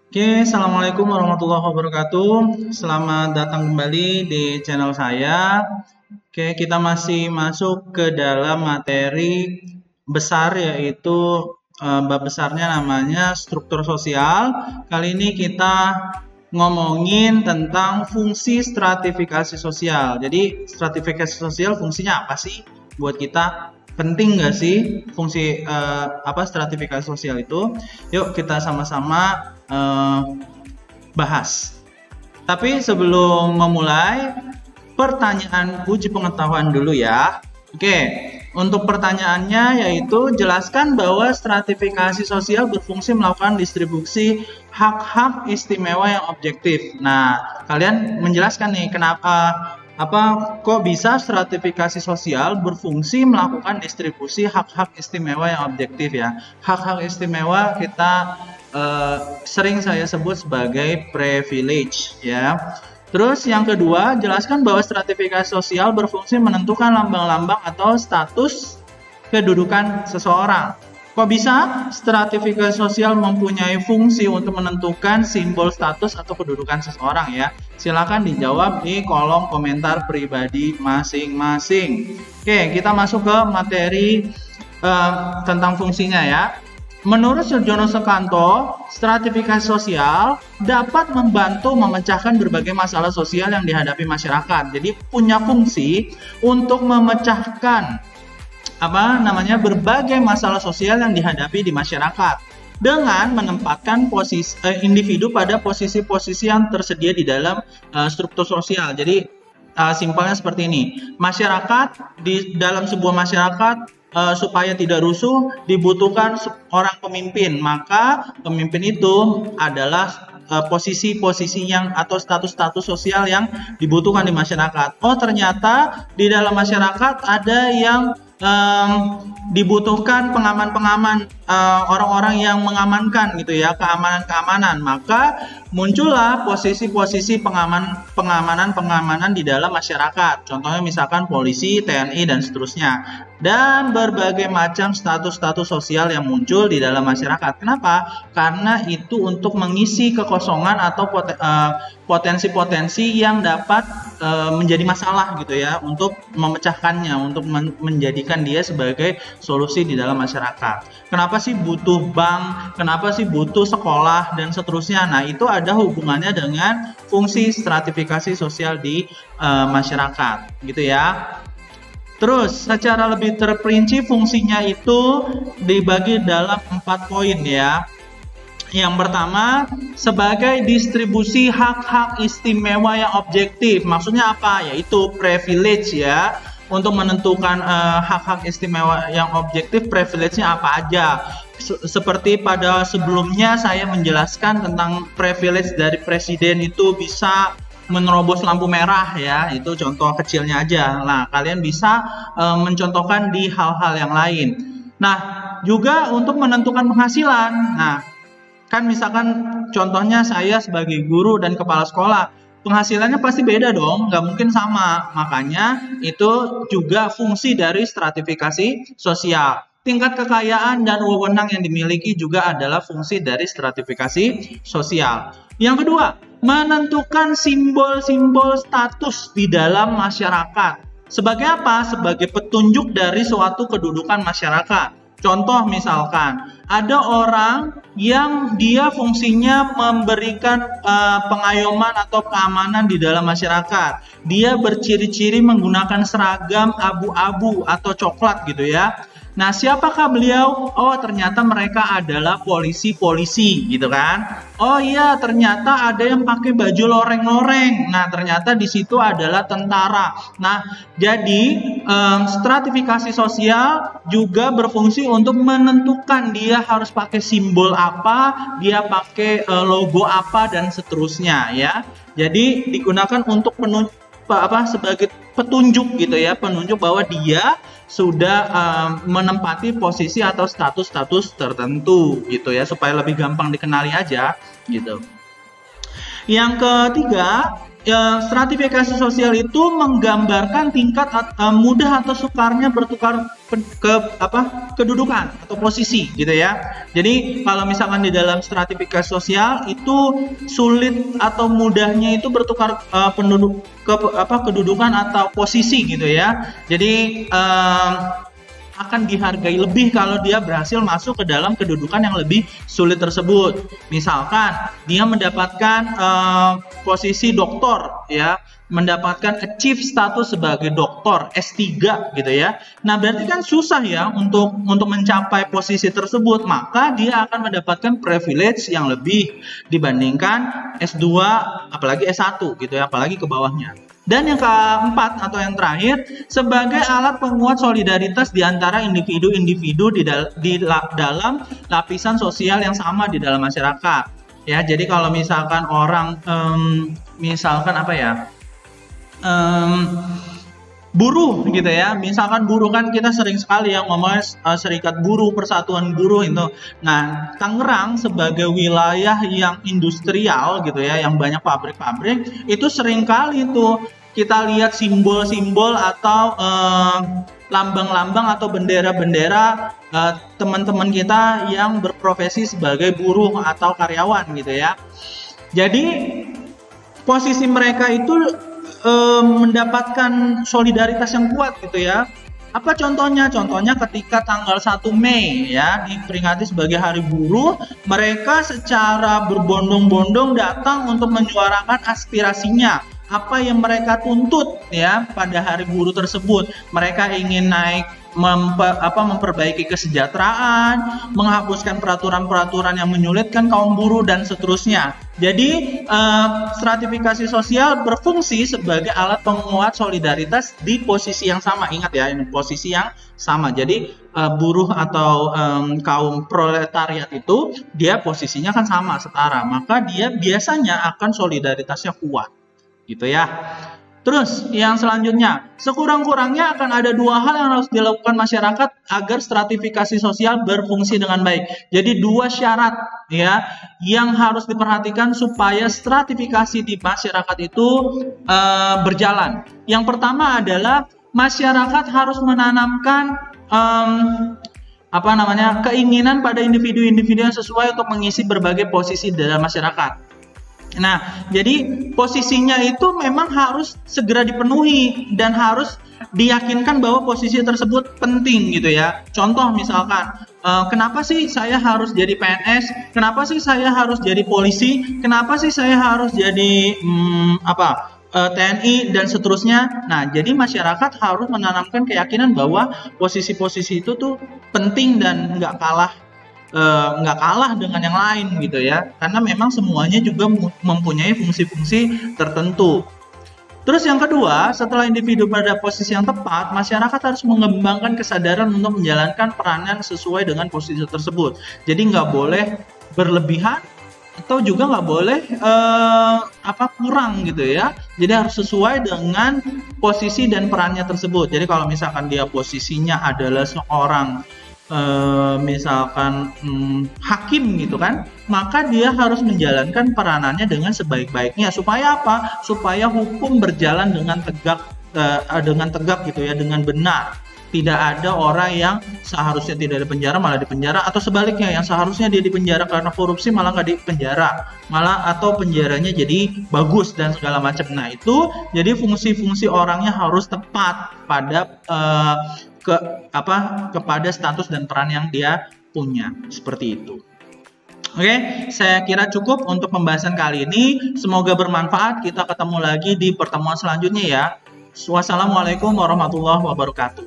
Oke, Assalamualaikum warahmatullahi wabarakatuh. Selamat datang kembali di channel saya. Oke, kita masih masuk ke dalam materi besar, yaitu bab besarnya namanya struktur sosial. Kali ini kita ngomongin tentang fungsi stratifikasi sosial. Jadi stratifikasi sosial fungsinya apa sih buat kita? Penting nggak sih fungsi stratifikasi sosial itu? Yuk kita sama-sama bahas. Tapi sebelum memulai, pertanyaan uji pengetahuan dulu ya. Oke, untuk pertanyaannya yaitu jelaskan bahwa stratifikasi sosial berfungsi melakukan distribusi hak-hak istimewa yang objektif. Nah, kalian menjelaskan nih kok bisa stratifikasi sosial berfungsi melakukan distribusi hak-hak istimewa yang objektif ya. Hak-hak istimewa kita sering saya sebut sebagai privilege ya. Terus yang kedua, jelaskan bahwa stratifikasi sosial berfungsi menentukan lambang-lambang atau status kedudukan seseorang. Kok bisa stratifikasi sosial mempunyai fungsi untuk menentukan simbol status atau kedudukan seseorang ya? Silakan dijawab di kolom komentar pribadi masing-masing. Oke, kita masuk ke materi tentang fungsinya ya. Menurut Surjono Sukanto, stratifikasi sosial dapat membantu memecahkan berbagai masalah sosial yang dihadapi masyarakat. Jadi punya fungsi untuk memecahkan berbagai masalah sosial yang dihadapi di masyarakat dengan menempatkan individu pada posisi-posisi yang tersedia di dalam struktur sosial. Jadi simpelnya seperti ini. Masyarakat di dalam sebuah masyarakat supaya tidak rusuh dibutuhkan orang pemimpin, maka pemimpin itu adalah posisi-posisi yang atau status-status sosial yang dibutuhkan di masyarakat. Oh, ternyata di dalam masyarakat ada yang dibutuhkan pengaman-pengaman, orang-orang yang mengamankan gitu ya, keamanan-keamanan, maka muncullah posisi-posisi pengamanan di dalam masyarakat. Contohnya misalkan polisi, TNI dan seterusnya. Dan berbagai macam status-status sosial yang muncul di dalam masyarakat. Kenapa? Karena itu untuk mengisi kekosongan atau potensi-potensi yang dapat menjadi masalah gitu ya, untuk memecahkannya, untuk menjadikan dia sebagai solusi di dalam masyarakat. Kenapa sih butuh bank? Kenapa sih butuh sekolah dan seterusnya? Nah, itu ada hubungannya dengan fungsi stratifikasi sosial di masyarakat gitu ya. Terus secara lebih terperinci fungsinya itu dibagi dalam 4 poin ya. Yang pertama, sebagai distribusi hak-hak istimewa yang objektif. Maksudnya apa? Yaitu privilege ya. Untuk menentukan hak-hak istimewa yang objektif, privilege-nya apa aja. Seperti pada sebelumnya saya menjelaskan tentang privilege dari presiden itu bisa menerobos lampu merah ya, itu contoh kecilnya aja. Nah, kalian bisa mencontohkan di hal-hal yang lain. Nah, juga untuk menentukan penghasilan. Nah, kan misalkan contohnya saya sebagai guru dan kepala sekolah, penghasilannya pasti beda dong, nggak mungkin sama. Makanya itu juga fungsi dari stratifikasi sosial. Tingkat kekayaan dan wewenang yang dimiliki juga adalah fungsi dari stratifikasi sosial. Yang kedua, menentukan simbol-simbol status di dalam masyarakat. Sebagai apa? Sebagai petunjuk dari suatu kedudukan masyarakat. Contoh misalkan, ada orang yang dia fungsinya memberikan pengayoman atau keamanan di dalam masyarakat. Dia berciri-ciri menggunakan seragam abu-abu atau coklat gitu ya. Nah, siapakah beliau? Oh, ternyata mereka adalah polisi-polisi gitu kan. Oh iya, ternyata ada yang pakai baju loreng-loreng. Nah, ternyata di situ adalah tentara. Nah, jadi stratifikasi sosial juga berfungsi untuk menentukan dia harus pakai simbol apa, dia pakai logo apa dan seterusnya ya. Jadi digunakan untuk sebagai petunjuk gitu ya, penunjuk bahwa dia sudah menempati posisi atau status-status tertentu gitu ya, supaya lebih gampang dikenali aja gitu. Yang ketiga, stratifikasi sosial itu menggambarkan tingkat mudah atau sukarnya bertukar kedudukan atau posisi gitu ya. Jadi kalau misalkan di dalam stratifikasi sosial itu sulit atau mudahnya itu bertukar kedudukan atau posisi gitu ya. Jadi akan dihargai lebih kalau dia berhasil masuk ke dalam kedudukan yang lebih sulit tersebut. Misalkan dia mendapatkan posisi doktor ya, mendapatkan achieve status sebagai doktor S3 gitu ya. Nah, berarti kan susah ya untuk mencapai posisi tersebut, maka dia akan mendapatkan privilege yang lebih dibandingkan S2 apalagi S1 gitu ya, apalagi ke bawahnya. Dan yang keempat atau yang terakhir, sebagai alat penguat solidaritas di antara individu-individu di dalam lapisan sosial yang sama di dalam masyarakat. Ya, jadi kalau misalkan orang, misalkan apa ya, buruh gitu ya, misalkan buruh kan kita sering sekali yang ngomongin serikat buruh, persatuan buruh itu. Nah, Tangerang sebagai wilayah yang industrial gitu ya, yang banyak pabrik-pabrik, itu sering kali tuh kita lihat simbol-simbol atau lambang-lambang atau bendera-bendera teman-teman kita yang berprofesi sebagai buruh atau karyawan gitu ya. Jadi posisi mereka itu mendapatkan solidaritas yang kuat gitu ya. Apa contohnya? Contohnya ketika tanggal 1 Mei ya diperingati sebagai Hari Buruh, mereka secara berbondong-bondong datang untuk menyuarakan aspirasinya. Apa yang mereka tuntut ya pada Hari Buruh tersebut. Mereka ingin naik memperbaiki kesejahteraan, menghapuskan peraturan-peraturan yang menyulitkan kaum buruh dan seterusnya. Jadi stratifikasi sosial berfungsi sebagai alat penguat solidaritas di posisi yang sama. Ingat ya, ini posisi yang sama. Jadi buruh atau kaum proletariat itu dia posisinya kan sama, setara. Maka dia biasanya akan solidaritasnya kuat. Gitu ya. Terus yang selanjutnya, sekurang-kurangnya akan ada dua hal yang harus dilakukan masyarakat agar stratifikasi sosial berfungsi dengan baik. Jadi dua syarat ya yang harus diperhatikan supaya stratifikasi di masyarakat itu berjalan. Yang pertama adalah masyarakat harus menanamkan keinginan pada individu-individu yang sesuai untuk mengisi berbagai posisi dalam masyarakat. Nah, jadi posisinya itu memang harus segera dipenuhi dan harus diyakinkan bahwa posisi tersebut penting gitu ya. Contoh misalkan, kenapa sih saya harus jadi PNS? Kenapa sih saya harus jadi polisi? Kenapa sih saya harus jadi TNI dan seterusnya? Nah, jadi masyarakat harus menanamkan keyakinan bahwa posisi-posisi itu tuh penting dan nggak kalah dengan yang lain gitu ya, karena memang semuanya juga mempunyai fungsi-fungsi tertentu. Terus yang kedua, setelah individu pada posisi yang tepat, masyarakat harus mengembangkan kesadaran untuk menjalankan peranan sesuai dengan posisi tersebut. Jadi nggak boleh berlebihan atau juga nggak boleh kurang gitu ya. Jadi harus sesuai dengan posisi dan perannya tersebut. Jadi kalau misalkan dia posisinya adalah seorang misalkan hakim gitu kan, maka dia harus menjalankan peranannya dengan sebaik-baiknya. Supaya apa? Supaya hukum berjalan dengan tegak gitu ya, dengan benar. Tidak ada orang yang seharusnya tidak dipenjara malah dipenjara, atau sebaliknya yang seharusnya dia dipenjara karena korupsi malah nggak dipenjara, malah atau penjaranya jadi bagus dan segala macam. Nah itu jadi fungsi-fungsi orangnya harus tepat pada kepada status dan peran yang dia punya, seperti itu. Oke, saya kira cukup untuk pembahasan kali ini. Semoga bermanfaat. Kita ketemu lagi di pertemuan selanjutnya ya. Wassalamualaikum warahmatullahi wabarakatuh.